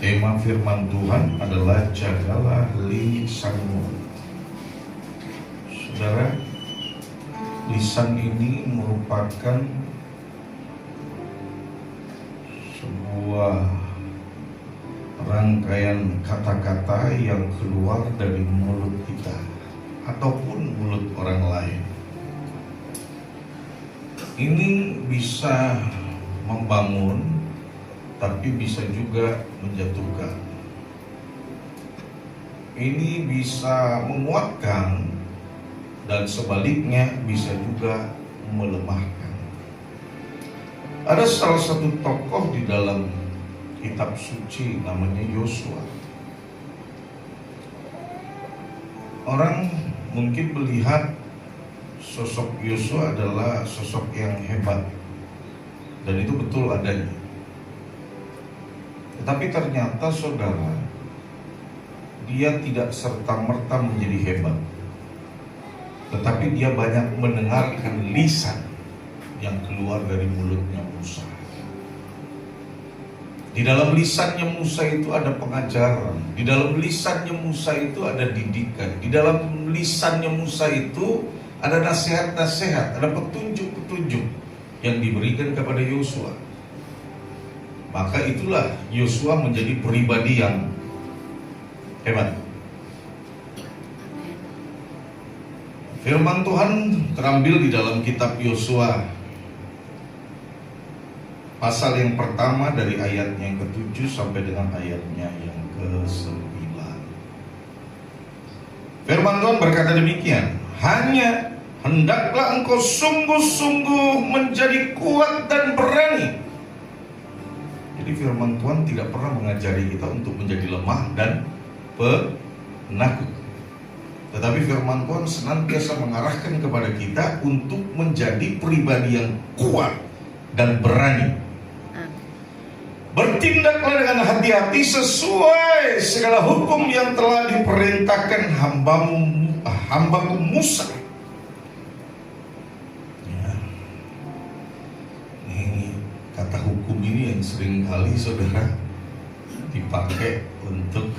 Tema firman Tuhan adalah jagalah lisanmu. Saudara, lisan ini merupakan sebuah rangkaian kata-kata yang keluar dari mulut kita ataupun mulut orang lain. Ini bisa membangun, tapi bisa juga menjatuhkan. Ini bisa menguatkan dan sebaliknya bisa juga melemahkan. Ada salah satu tokoh di dalam kitab suci namanya Yosua. Orang mungkin melihat sosok Yosua adalah sosok yang hebat, dan itu betul adanya. Tetapi ternyata saudara, dia tidak serta-merta menjadi hebat, tetapi dia banyak mendengarkan lisan yang keluar dari mulutnya Musa. Di dalam lisannya Musa itu ada pengajaran, di dalam lisannya Musa itu ada didikan, di dalam lisannya Musa itu ada nasihat-nasihat, ada petunjuk-petunjuk yang diberikan kepada Yosua. Maka itulah Yosua menjadi pribadi yang hebat. Firman Tuhan terambil di dalam kitab Yosua pasal yang pertama dari ayatnya yang ke-7 sampai dengan ayatnya yang ke-9. Firman Tuhan berkata demikian, hanya hendaklah engkau sungguh-sungguh menjadi kuat dan berani. Jadi firman Tuhan tidak pernah mengajari kita untuk menjadi lemah dan penakut. Tetapi firman Tuhan senantiasa mengarahkan kepada kita untuk menjadi pribadi yang kuat dan berani. Bertindaklah dengan hati-hati sesuai segala hukum yang telah diperintahkan hambaku Musa. Ya. Ini kata hukum ini yang sering kali saudara dipakai untuk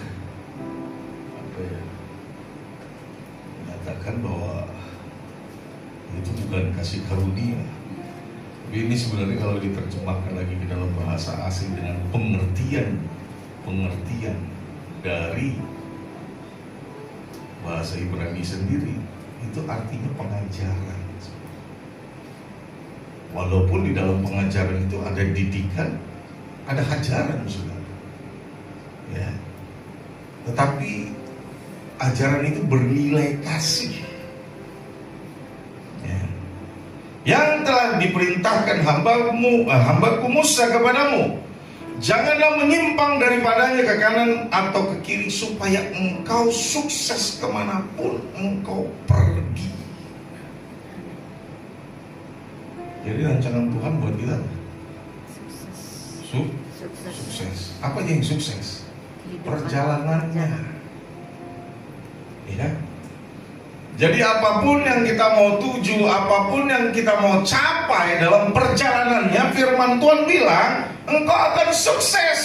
menyatakan bahwa itu bukan kasih karunia. Tapi ini sebenarnya kalau diterjemahkan lagi ke dalam bahasa asing dengan pengertian dari bahasa Ibrani sendiri, itu artinya pengajaran. Walaupun di dalam pengajaran itu ada didikan, ada ajaran, saudara. Ya. Tetapi ajaran itu bernilai kasih. Yang telah diperintahkan hambaku Musa kepadamu, janganlah menyimpang daripadanya ke kanan atau ke kiri, supaya engkau sukses kemanapun engkau pergi. Jadi rancangan Tuhan buat kita sukses. Apa yang sukses? Perjalanannya. Ya. Jadi apapun yang kita mau tuju, apapun yang kita mau capai dalam perjalanannya, firman Tuhan bilang, engkau akan sukses.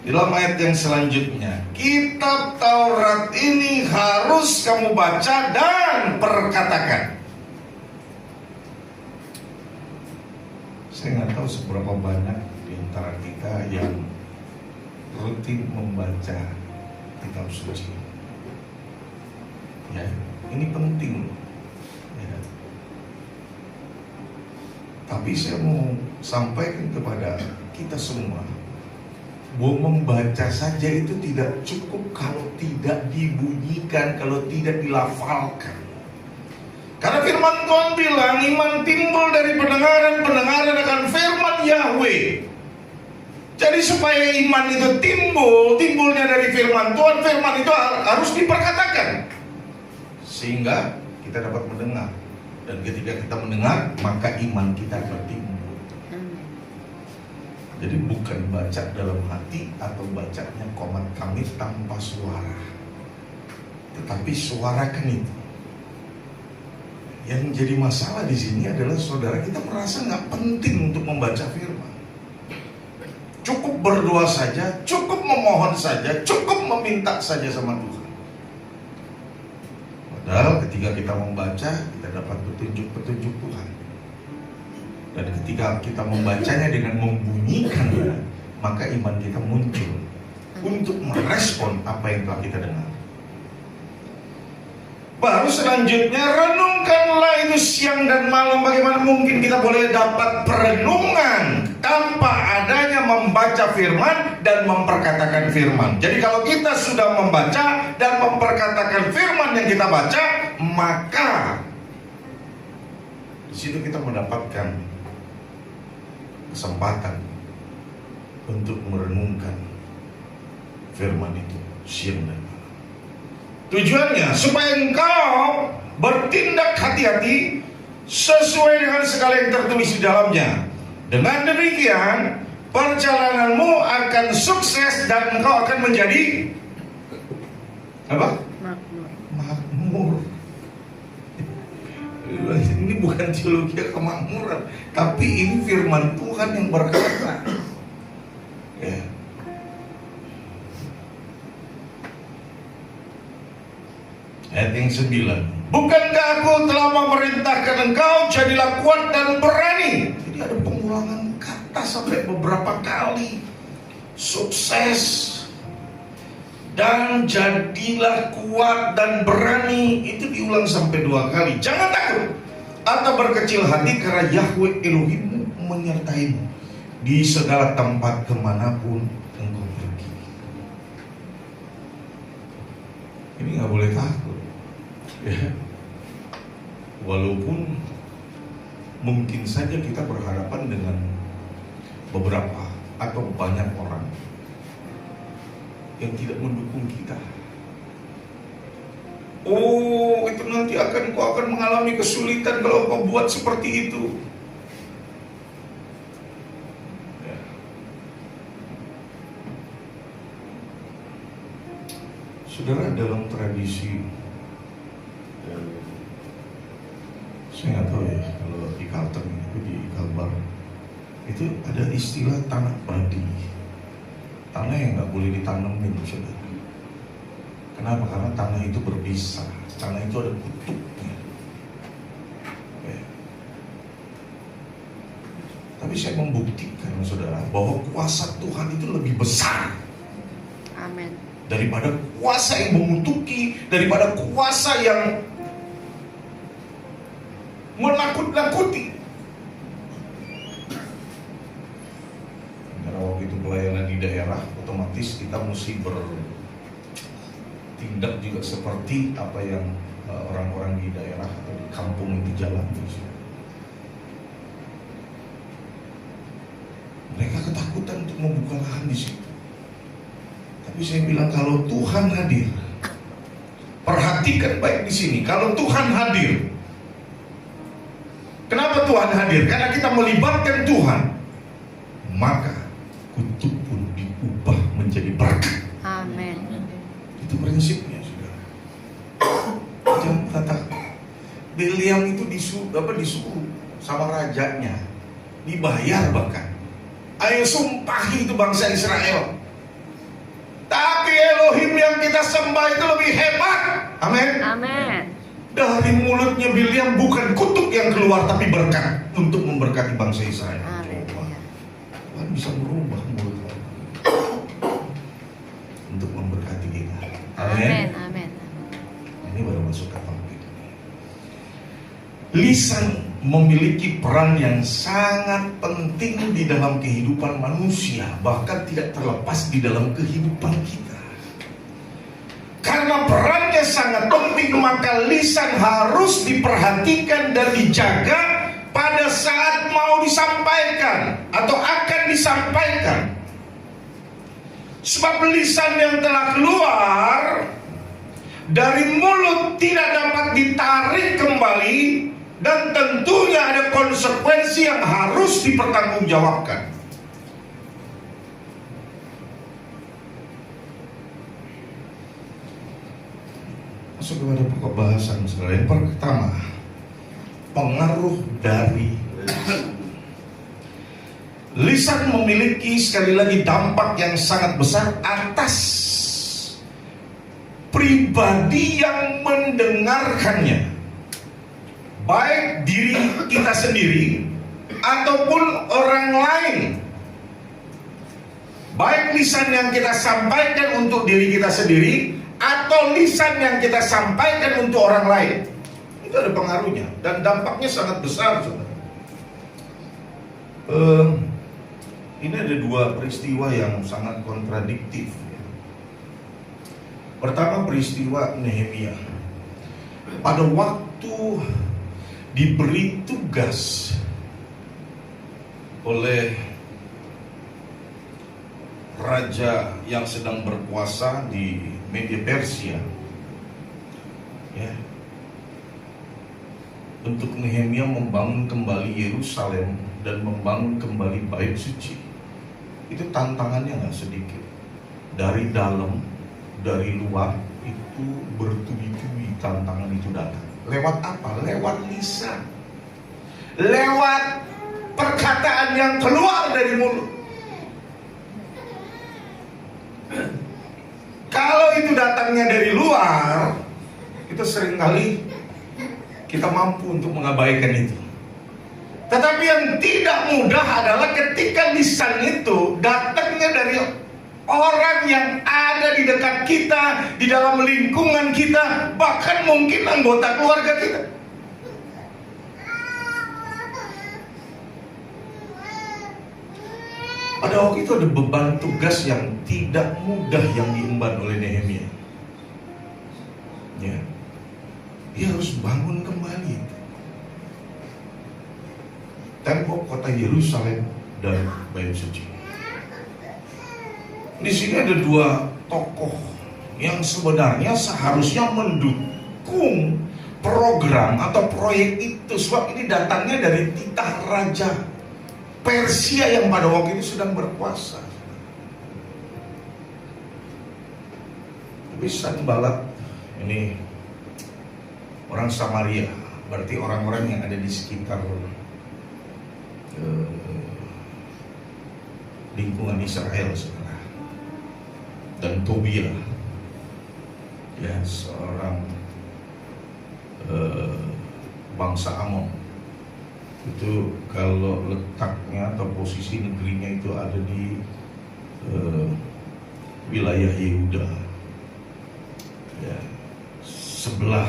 Di dalam ayat yang selanjutnya, kitab Taurat ini harus kamu baca dan perkatakan. Saya nggak tahu seberapa banyak di antara kita yang rutin membaca kitab suci. Ya, ini penting. Ya. Tapi saya mau sampaikan kepada kita semua bahwa membaca saja itu tidak cukup kalau tidak dibunyikan, kalau tidak dilafalkan. Karena firman Tuhan bilang iman timbul dari pendengaran, pendengaran akan firman Yahweh. Jadi supaya iman itu timbulnya dari firman Tuhan, firman itu harus diperkatakan sehingga kita dapat mendengar. Dan ketika kita mendengar, maka iman kita bertimbul. Jadi bukan baca dalam hati atau bacanya komat kamit tanpa suara, tetapi suarakan itu. Yang jadi masalah di sini adalah saudara, kita merasa nggak penting untuk membaca firman. Cukup berdoa saja, cukup memohon saja, cukup meminta saja sama Tuhan. Padahal ketika kita membaca, kita dapat petunjuk-petunjuk Tuhan. Dan ketika kita membacanya dengan membunyikannya, maka iman kita muncul untuk merespon apa yang telah kita dengar. Baru selanjutnya, renungkanlah itu siang dan malam. Bagaimana mungkin kita boleh dapat perenungan tanpa adanya membaca firman dan memperkatakan firman. Jadi kalau kita sudah membaca dan memperkatakan firman yang kita baca, maka di situ kita mendapatkan kesempatan untuk merenungkan firman itu siang dan malam. Tujuannya supaya engkau bertindak hati-hati sesuai dengan segala yang tertulis di dalamnya. Dengan demikian perjalananmu akan sukses dan engkau akan menjadi apa? Makmur. Ini bukan teologi kemakmuran, tapi ini firman Tuhan yang berkata. Ya. Ayat yang 9. Bukankah aku telah memerintahkan engkau, jadilah kuat dan berani. Jadi ada pengulangan kata sampai beberapa kali. Sukses dan jadilah kuat dan berani, itu diulang sampai 2 kali. Jangan takut atau berkecil hati, karena Yahweh Elohimmu menyertaimu di segala tempat kemanapun engkau pergi. Ini gak boleh takut. Ya. Walaupun mungkin saja kita berhadapan dengan beberapa atau banyak orang yang tidak mendukung kita. Oh, itu nanti kau akan mengalami kesulitan kalau kau buat seperti itu. Ya. Saudara, dalam tradisi, saya nggak tahu ya, kalau di Kalteng itu, di Kalbar itu ada istilah tanah badi, tanah yang nggak boleh ditanemin, saudara. Kenapa? Karena tanah itu berbisa, tanah itu ada kutubnya. Ya. Tapi saya membuktikan, saudara, bahwa kuasa Tuhan itu lebih besar. Amin. Daripada kuasa yang mengutuki, daripada kuasa yang menakut-nakuti. Karena waktu itu pelayanan di daerah, otomatis kita mesti bertindak juga seperti apa yang orang-orang di daerah atau di kampung itu jalani. Mereka ketakutan untuk membuka lahan di situ. Tapi saya bilang, kalau Tuhan hadir, perhatikan baik di sini, kalau Tuhan hadir. Kenapa Tuhan hadir? Karena kita melibatkan Tuhan, maka kutub pun diubah menjadi berkat. Amin. Itu prinsipnya, saudara. Jangan kata Bileam itu disuruh sama rajanya, dibayar bahkan. Ayo sumpahi itu bangsa Israel. Tapi Elohim yang kita sembah itu lebih hebat. Amin. Amin. Dari mulutnya Bileam bukan kutuk yang keluar, tapi berkat untuk memberkati bangsa Israel. Tuhan bisa merubah mulut orang untuk memberkati kita. Amin. Amin. Ini baru masuk ke topik. Lisan memiliki peran yang sangat penting di dalam kehidupan manusia, bahkan tidak terlepas di dalam kehidupan kita. Karena perannya sangat penting, maka lisan harus diperhatikan dan dijaga pada saat mau disampaikan atau akan disampaikan. Sebab lisan yang telah keluar dari mulut tidak dapat ditarik kembali, dan tentunya ada konsekuensi yang harus dipertanggungjawabkan. Masuk kepada pokok bahasan, saudara. Yang pertama, pengaruh dari lisan. Lisan memiliki sekali lagi dampak yang sangat besar atas pribadi yang mendengarkannya, baik diri kita sendiri ataupun orang lain. Baik lisan yang kita sampaikan untuk diri kita sendiri atau lisan yang kita sampaikan untuk orang lain, itu ada pengaruhnya dan dampaknya sangat besar, saudara. Ini ada dua peristiwa yang sangat kontradiktif. Pertama, peristiwa Nehemia. Pada waktu diberi tugas oleh raja yang sedang berkuasa di Media Persia, ya, untuk Nehemia membangun kembali Yerusalem dan membangun kembali bait suci. Itu tantangannya nggak sedikit. Dari dalam, dari luar, itu bertubi-tubi tantangan itu datang. Lewat apa? Lewat lisan, lewat perkataan yang keluar dari mulut. Kalau itu datangnya dari luar, itu seringkali kita mampu untuk mengabaikan itu. Tetapi yang tidak mudah adalah ketika lisan itu datangnya dari orang yang ada di dekat kita, di dalam lingkungan kita, bahkan mungkin anggota keluarga kita. Pada waktu itu ada beban tugas yang tidak mudah yang diemban oleh Nehemia. Ya, dia harus bangun kembali tembok kota Yerusalem dan bait suci. Di sini ada dua tokoh yang sebenarnya seharusnya mendukung program atau proyek itu, sebab ini datangnya dari titah raja Persia yang pada waktu itu sedang berkuasa. Tapi Sanballat ini orang Samaria, berarti orang-orang yang ada di sekitar lingkungan Israel, saudara. Dan Tobia, ya, seorang bangsa Amon. Itu kalau letaknya atau posisi negerinya itu ada di wilayah Yehuda, ya, sebelah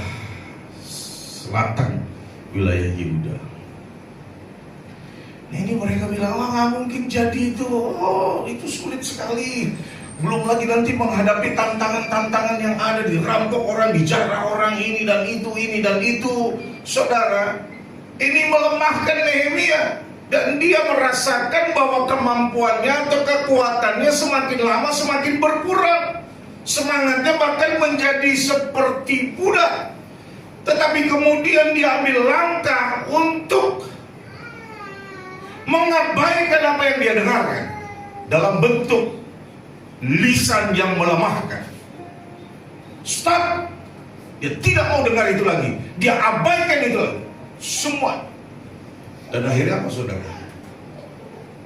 selatan wilayah Yehuda. Nah, ini mereka bilang, wah, nggak mungkin jadi itu. Oh, itu sulit sekali. Belum lagi nanti menghadapi tantangan-tantangan yang ada, dirampok orang, dijarah orang, ini dan itu. Saudara, ini melemahkan Nehemia, dan dia merasakan bahwa kemampuannya atau kekuatannya semakin lama semakin berkurang. Semangatnya bahkan menjadi seperti budak. Tetapi kemudian dia ambil langkah untuk mengabaikan apa yang dia dengarkan dalam bentuk lisan yang melemahkan. Stop. Dia tidak mau dengar itu lagi. Dia abaikan itu lagi. Semua. Dan akhirnya apa, saudara?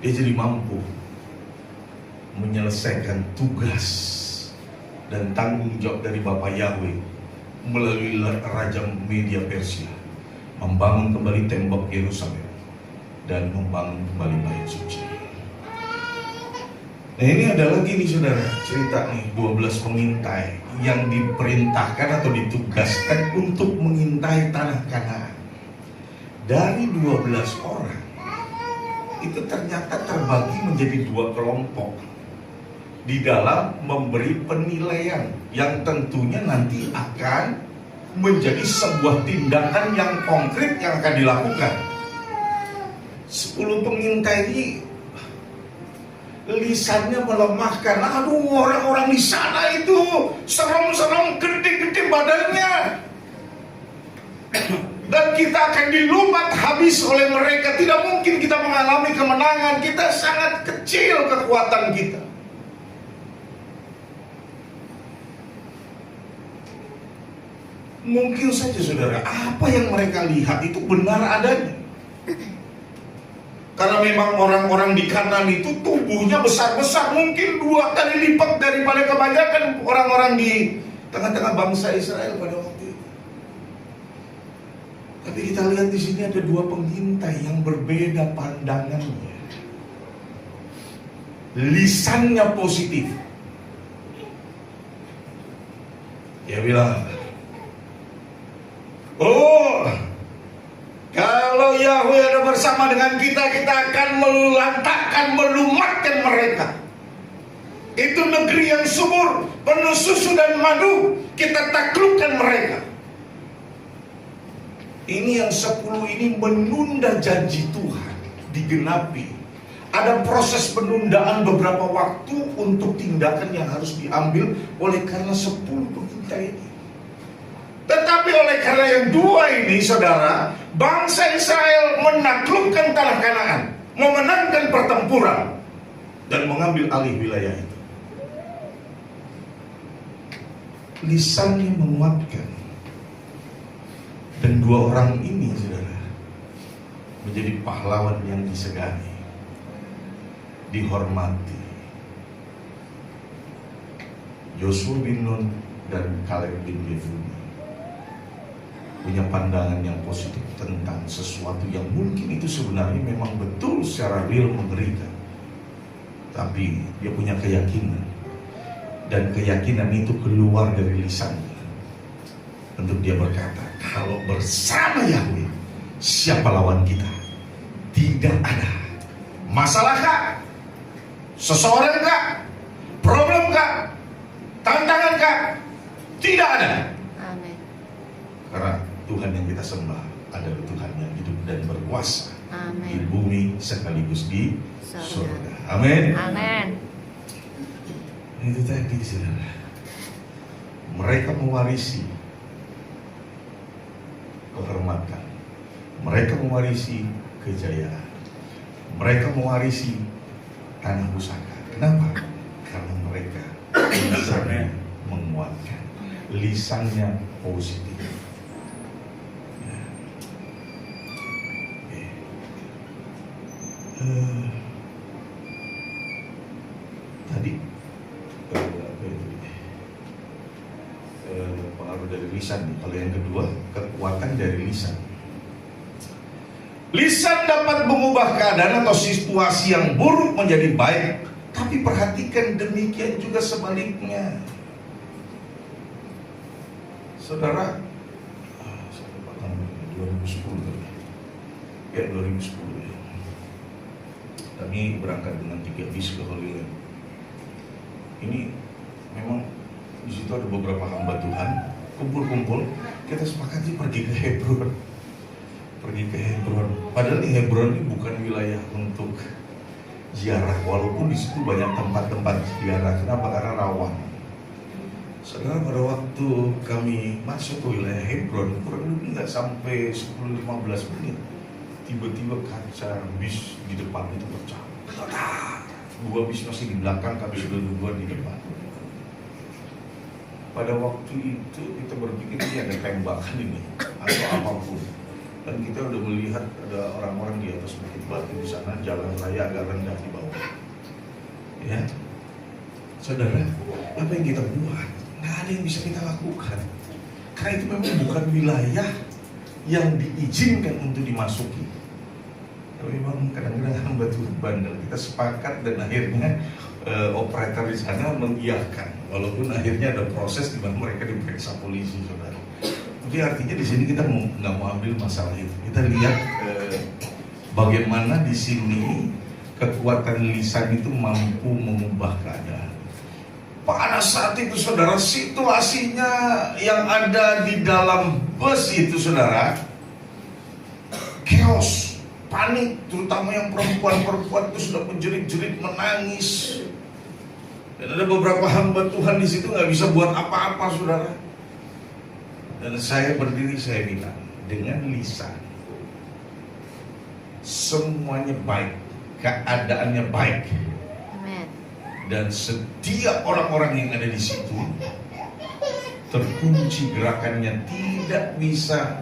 Dia jadi mampu menyelesaikan tugas dan tanggung jawab dari Bapak Yahweh melalui Raja Media Persia, membangun kembali tembok Yerusalem dan membangun kembali bait suci. Nah, ini ada lagi nih, saudara, cerita nih 12 pengintai yang diperintahkan atau ditugaskan untuk mengintai tanah Kanaan. Dari 12 orang itu ternyata terbagi menjadi 2 kelompok di dalam memberi penilaian yang tentunya nanti akan menjadi sebuah tindakan yang konkret yang akan dilakukan. 10 pengintai ini lisannya melemahkan. Aduh, orang-orang di sana itu serem-serem, gede-gede badannya, dan kita akan dilumat habis oleh mereka. Tidak mungkin kita mengalami kemenangan. Kita sangat kecil kekuatan kita. Mungkin saja saudara, apa yang mereka lihat itu benar adanya. Karena memang orang-orang di Kanaan itu tubuhnya besar-besar, mungkin 2 kali lipat daripada kebanyakan orang-orang di tengah-tengah bangsa Israel pada waktu itu. Tapi kita lihat di sini ada 2 pengintai yang berbeda pandangannya. Lisannya positif. Dia bilang, oh, kalau Yahweh ada bersama dengan kita, kita akan melantakkan, melumatkan mereka. Itu negeri yang subur, penuh susu dan madu, kita taklukkan mereka. Ini yang 10 ini menunda janji Tuhan digenapi. Ada proses penundaan beberapa waktu untuk tindakan yang harus diambil oleh karena 10 pengintai ini. Tetapi oleh karena yang 2 ini, saudara, bangsa Israel menaklukkan tanah Kanaan, memenangkan pertempuran, dan mengambil alih wilayah itu. Lisannya menguatkan. Dan 2 orang ini, saudara, menjadi pahlawan yang disegani, dihormati. Yosua bin Nun dan Kaleb bin Yefune punya pandangan yang positif tentang sesuatu yang mungkin itu sebenarnya memang betul secara real mengerikan. Tapi dia punya keyakinan, dan keyakinan itu keluar dari lisannya. Untuk dia berkata, kalau bersama Yahweh, siapa lawan kita? Tidak ada. Masalah kah? Seseorang kah? Problem kah? Tantangan kah? Tidak ada. Amin. Karena Tuhan yang kita sembah adalah Tuhan yang hidup dan berkuasa di Amin. bumi sekaligus di Surga. surga. Amin. Amin. Itu tadi, saudara. Mereka mewarisi kehormatan, mereka mewarisi kejayaan, mereka mewarisi tanah pusaka. Kenapa? Karena mereka lisannya menguatkan, lisannya positif. Ya. Tadi pengaruh dari lisan. Kalau yang kedua, kekuatan dari lisan. Lisan dapat mengubah keadaan atau situasi yang buruk menjadi baik. Tapi perhatikan, demikian juga sebaliknya. Saudara, 2010 tadi. Ya, 2010 ya. Kami berangkat dengan 3 bis ke Holy Land. Ini memang di situ ada beberapa hamba Tuhan kumpul-kumpul. Kita sepakati pergi ke Hebron. Pergi ke Hebron. Padahal di Hebron ini bukan wilayah untuk ziarah, walaupun di situ banyak tempat-tempat ziarah. Kenapa? Karena rawan. Saudara, pada waktu kami masuk ke wilayah Hebron, kurang lebih nggak sampai 10-15 menit, tiba-tiba kaca bis di depan itu pecah. 2 bis masih di belakang, kami sudah 2 di depan. Pada waktu itu kita berpikir ini ada tembakan ini atau apapun, dan kita udah melihat ada orang-orang di atas bukit batu di sana, jalan raya agak rendah di bawah. Ya, saudara, apa yang kita buat? Nggak ada yang bisa kita lakukan, karena itu memang bukan wilayah yang diizinkan untuk dimasuki. Tapi memang kadang-kadang hamba Tuhan bandel. Kita sepakat dan akhirnya operator di sana mengiyakan, walaupun akhirnya ada proses di mana mereka diperiksa polisi, saudara. Jadi artinya di sini kita nggak mau ambil masalah itu. Kita lihat bagaimana di sini kekuatan lisan itu mampu mengubah keadaan. Pada saat itu, saudara, situasinya yang ada di dalam bus itu, saudara, chaos, panik, terutama yang perempuan-perempuan itu sudah menjerit-jerit, menangis. Dan ada beberapa hamba Tuhan di situ nggak bisa buat apa-apa, saudara. Dan saya berdiri, saya bilang, dengan lisan semuanya baik, keadaannya baik. Amin. Dan setiap orang-orang yang ada di situ terkunci gerakannya, tidak bisa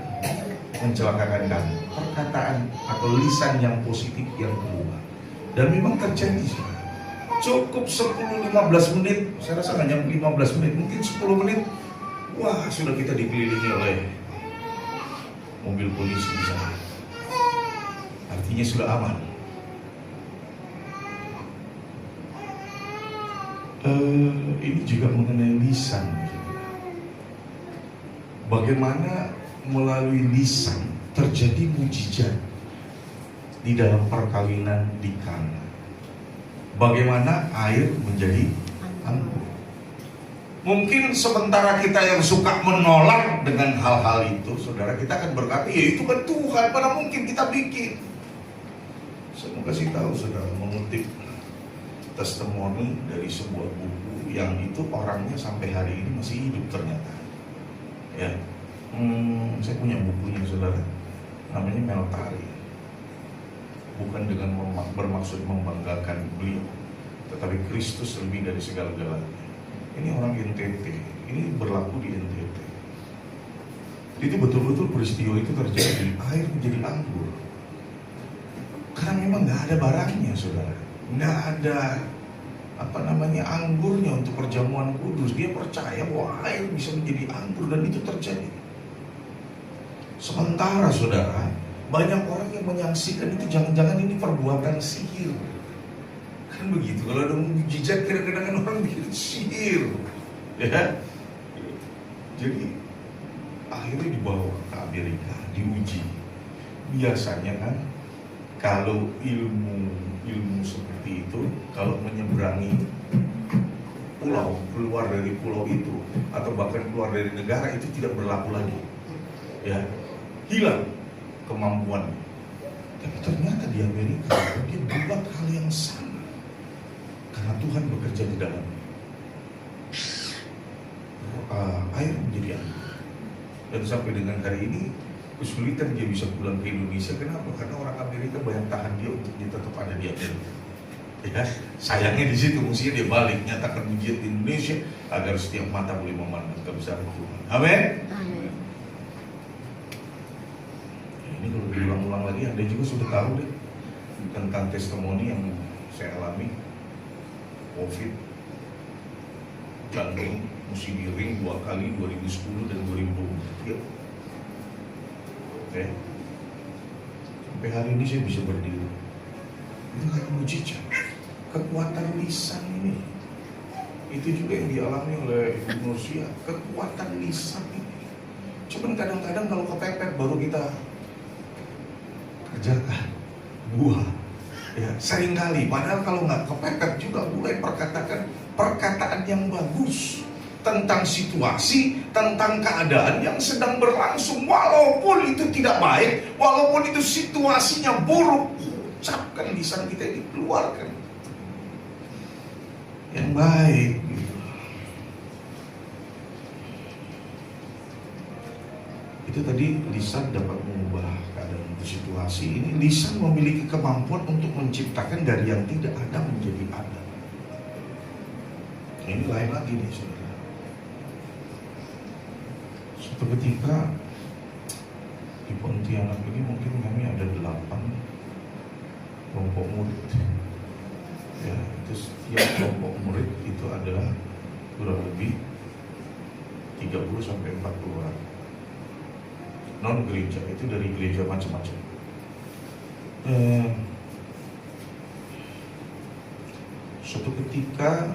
mencelakakan kamu. Perkataan atau lisan yang positif yang keluar. Dan memang terjadi. Cukup 10-15 menit, saya rasa hanya 15 menit, mungkin 10 menit, wah sudah kita dikelilingi oleh mobil polisi di sana. Artinya sudah aman. Ini juga mengenai lisan. Bagaimana melalui lisan terjadi mujizat di dalam perkawinan di Kana. Bagaimana air menjadi anggur. Mungkin sementara kita yang suka menolak dengan hal-hal itu, saudara, kita akan berkata, ya itu kan Tuhan, mana mungkin kita bikin. Saya mau kasih tahu saudara, mengutip testimoni dari sebuah buku yang itu orangnya sampai hari ini masih hidup ternyata. Ya, saya punya bukunya saudara, namanya Meltari. Bukan dengan bermaksud membanggakan beliau, tetapi Kristus lebih dari segala-galanya. Ini orang NTT, ini berlaku di NTT. Itu betul-betul peristiwa itu terjadi, air menjadi anggur. Karena memang nggak ada barangnya, saudara, nggak ada anggurnya untuk perjamuan kudus. Dia percaya bahwa air bisa menjadi anggur dan itu terjadi. Sementara saudara, banyak orang yang menyaksikan itu jangan-jangan ini perbuatan sihir. Kan begitu, kalau ada mujizat kadang-kadang orang bikin sihir, ya. Jadi akhirnya dibawa ke Amerika, diuji. Biasanya kan kalau ilmu seperti itu, kalau menyeberangi pulau, keluar dari pulau itu, atau bahkan keluar dari negara itu tidak berlaku lagi, ya, hilang kemampuan. Tapi ternyata di Amerika dia buat hal yang sama karena Tuhan bekerja di dalam. Air menjadi anggur. Dan sampai dengan hari ini kesulitan dia bisa pulang ke Indonesia. Kenapa? Karena orang Amerika banyak tahan dia untuk dia tetap ada di Amerika. Ya, sayangnya di situ mestinya dia balik nyatakan mujizat di Indonesia agar setiap mata boleh memandang kebesaran Tuhan. Amin. Amin. Ini kalau diulang-ulang lagi, Anda juga sudah tahu deh tentang testimoni yang saya alami. COVID, jantung mesti di-ring 2 kali, 2010 dan 2020. Oke. Sampai hari ini saya bisa berdiri. Itu kan mujizat. Kekuatan lisan ini. Itu juga yang dialami oleh Ibu Nursia. Kekuatan lisan ini. Cuman kadang-kadang kalau kepepet baru kita kerjakan, buah, ya seringkali. Padahal kalau nggak kepepet juga mulai perkataan yang bagus tentang situasi, tentang keadaan yang sedang berlangsung, walaupun itu tidak baik, walaupun itu situasinya buruk, ucapkan lisan kita ini, keluarkan yang baik. Itu tadi lisan dapat mengubah keadaan situasi. Ini lisan memiliki kemampuan untuk menciptakan dari yang tidak ada menjadi ada. Ini lain lagi nih saudara. Suatu ketika di Pontianak ini mungkin kami ada 8 kelompok murid. Ya, itu setiap kelompok murid itu adalah kurang lebih 30 sampai 40 orang. Non gereja, itu dari gereja macam-macam. Suatu ketika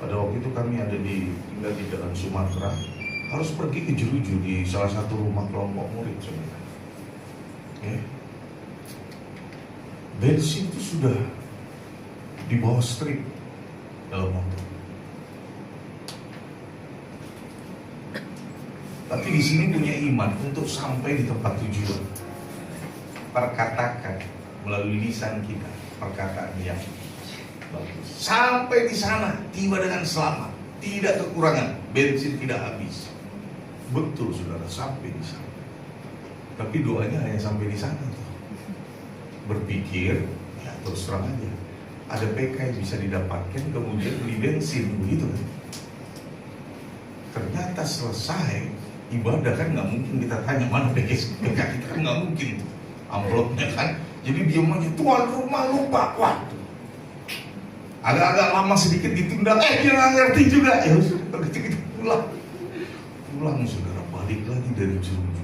pada waktu itu kami tinggal di dalam Sumatera, harus pergi ke Jeruju di salah satu rumah kelompok murid sebenarnya. Bensin itu sudah di bawah strip dalam motor. Tapi di sini punya iman untuk sampai di tempat tujuan. Perkatakan melalui lisan kita perkataan yang bagus. Sampai di sana tiba dengan selamat, tidak kekurangan, bensin tidak habis. Betul saudara, sampai di sana. Tapi doanya hanya sampai di sana tuh. Berpikir, ya terus terang aja, ada PK yang bisa didapatkan kemudian beli bensin begitu kan. Ternyata selesai ibadah kan nggak mungkin kita tanya mana PK kita kan nggak mungkin tuh amplopnya kan. Jadi dia aja tuan rumah lupa. Waduh, agak-agak lama sedikit ditunda. Dia nggak ngerti juga. Ya sudah kita pulang saudara, balik lagi dari Jeruju.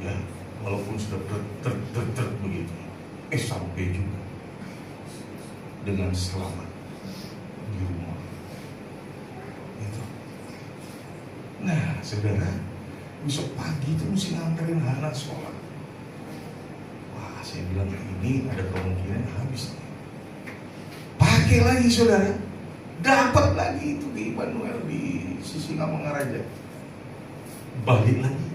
Ya, walaupun sudah ter begitu, sampai juga dengan selamat di rumah. Itu. Nah, saudara, besok pagi itu mesti nganterin anak sekolah. Wah, saya bilang ini ada kemungkinan habis. Pakai lagi saudara, dapat lagi itu di Immanuel di Sisingamangaraja. Balik lagi.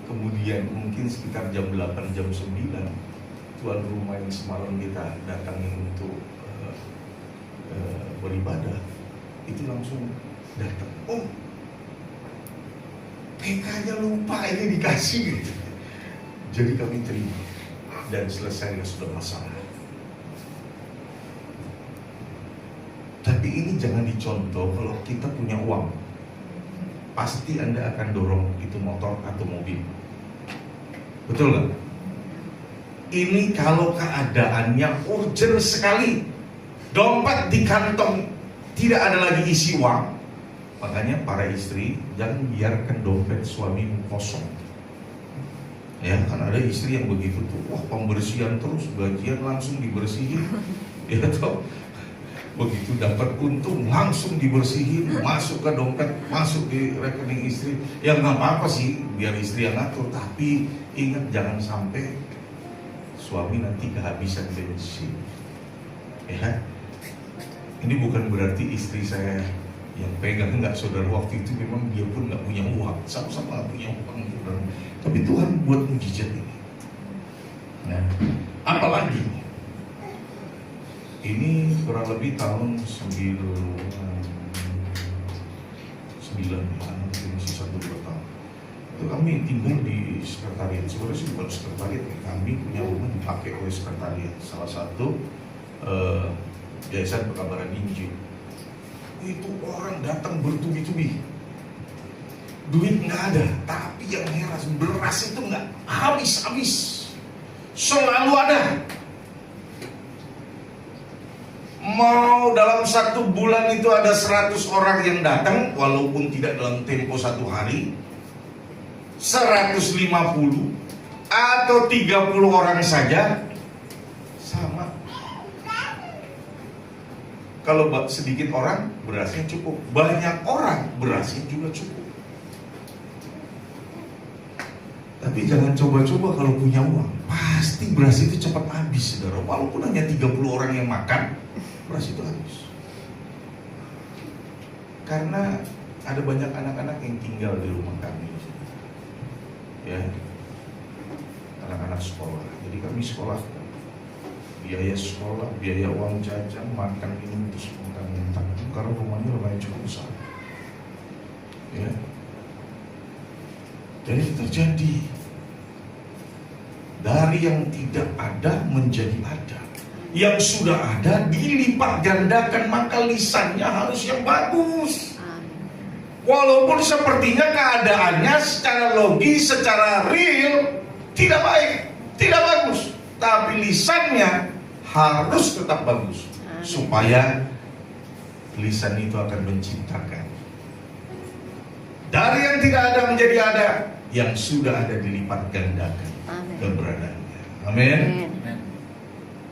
Kemudian mungkin sekitar jam 8, jam 9 tuan rumah yang semalam kita datangin untuk beribadah itu langsung datang. Oh, PK-nya lupa ini dikasih gitu. Jadi kami terima dan selesai sudah masalah. Tapi ini jangan dicontoh kalau kita punya uang. Pasti Anda akan dorong itu motor atau mobil. Betul nggak? Ini kalau keadaannya urgent sekali, dompet di kantong tidak ada lagi isi uang, makanya para istri jangan biarkan dompet suamimu kosong. Ya kan ada istri yang begitu tuh, wah pembersihan terus, gajian langsung dibersihin, ya toh. Begitu dapat untung langsung dibersihin, masuk ke dompet, masuk di rekening istri. Ya nggak apa-apa sih, biar istri yang ngatur. Tapi ingat jangan sampai suami nanti kehabisan bensin. Ya, ini bukan berarti istri saya yang pegang, enggak saudara. Waktu itu memang dia pun nggak punya uang, sama-sama nggak punya uang, saudara. Tapi Tuhan buat mujizat ini. Nah, apalagi? Ini kurang lebih tahun 99, masih 1-2 tahun. Itu kami tinggal di sekretariat. Sebenarnya sih bukan sekretariat, kami punya rumah dipakai oleh sekretariat. Salah satu Yayasan Pekabaran Injil. Itu orang datang bertubi-tubi. Duit nggak ada, tapi yang heran beras itu nggak habis-habis. Selalu ada. Mau dalam 1 bulan itu ada 100 orang yang datang, walaupun tidak dalam tempo 1 hari, 150 atau 30 orang saja, sama. Kalau sedikit orang, berasnya cukup. Banyak orang, berasnya juga cukup. Tapi jangan coba-coba kalau punya uang, pasti beras itu cepat habis, saudara. Walaupun hanya 30 orang yang makan, beras itu habis. Karena ada banyak anak-anak yang tinggal di rumah kami, ya, anak-anak sekolah. Jadi kami sekolah, biaya sekolah, biaya uang jajan, makan, minum itu semua kami tanggung. Karena rumahnya lumayan cukup besar, ya. Jadi terjadi dari yang tidak ada menjadi ada. Yang sudah ada dilipat gandakan, maka lisannya harus yang bagus. Walaupun sepertinya keadaannya secara logis, secara real tidak baik, tidak bagus, tapi lisannya harus tetap bagus supaya lisan itu akan menciptakan. Dari yang tidak ada menjadi ada, yang sudah ada dilipat gandakan keberadaannya. Amin.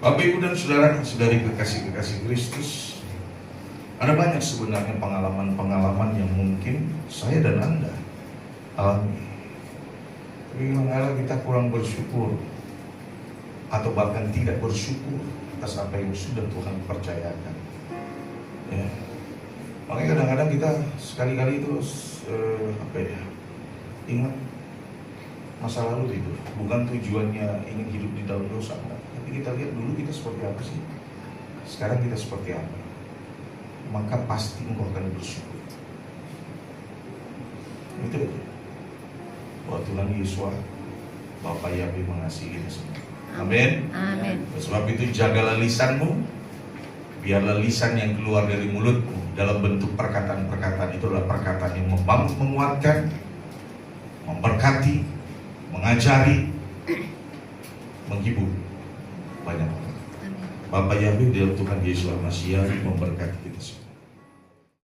Bapak, Ibu, dan saudara-saudari kekasih-kekasih Kristus, ada banyak sebenarnya pengalaman-pengalaman yang mungkin saya dan Anda alami. Tapi kadang-kadang kita kurang bersyukur atau bahkan tidak bersyukur atas apa yang sudah Tuhan percayakan. Ya. Makanya kadang-kadang kita sekali-kali itu ingat masa lalu itu. Bukan tujuannya ingin hidup di dalam dosa, tapi kita lihat dulu kita seperti apa sih, sekarang kita seperti apa. Maka pasti engkau akan bersyukur. Itu betul. Bahwa Tuhan Yesus Bapa Yahweh mengasihi kita semua. Amin. Amin. Sebab itu jagalah lisanmu, Biarlah lisan yang keluar dari mulutmu dalam bentuk perkataan-perkataan itu adalah perkataan yang membangun, menguatkan, memberkati, mengajari, menghibur banyak orang. Amin. Bapa Yahweh dalam Tuhan Yesus Al-Masih memberkati kita semua.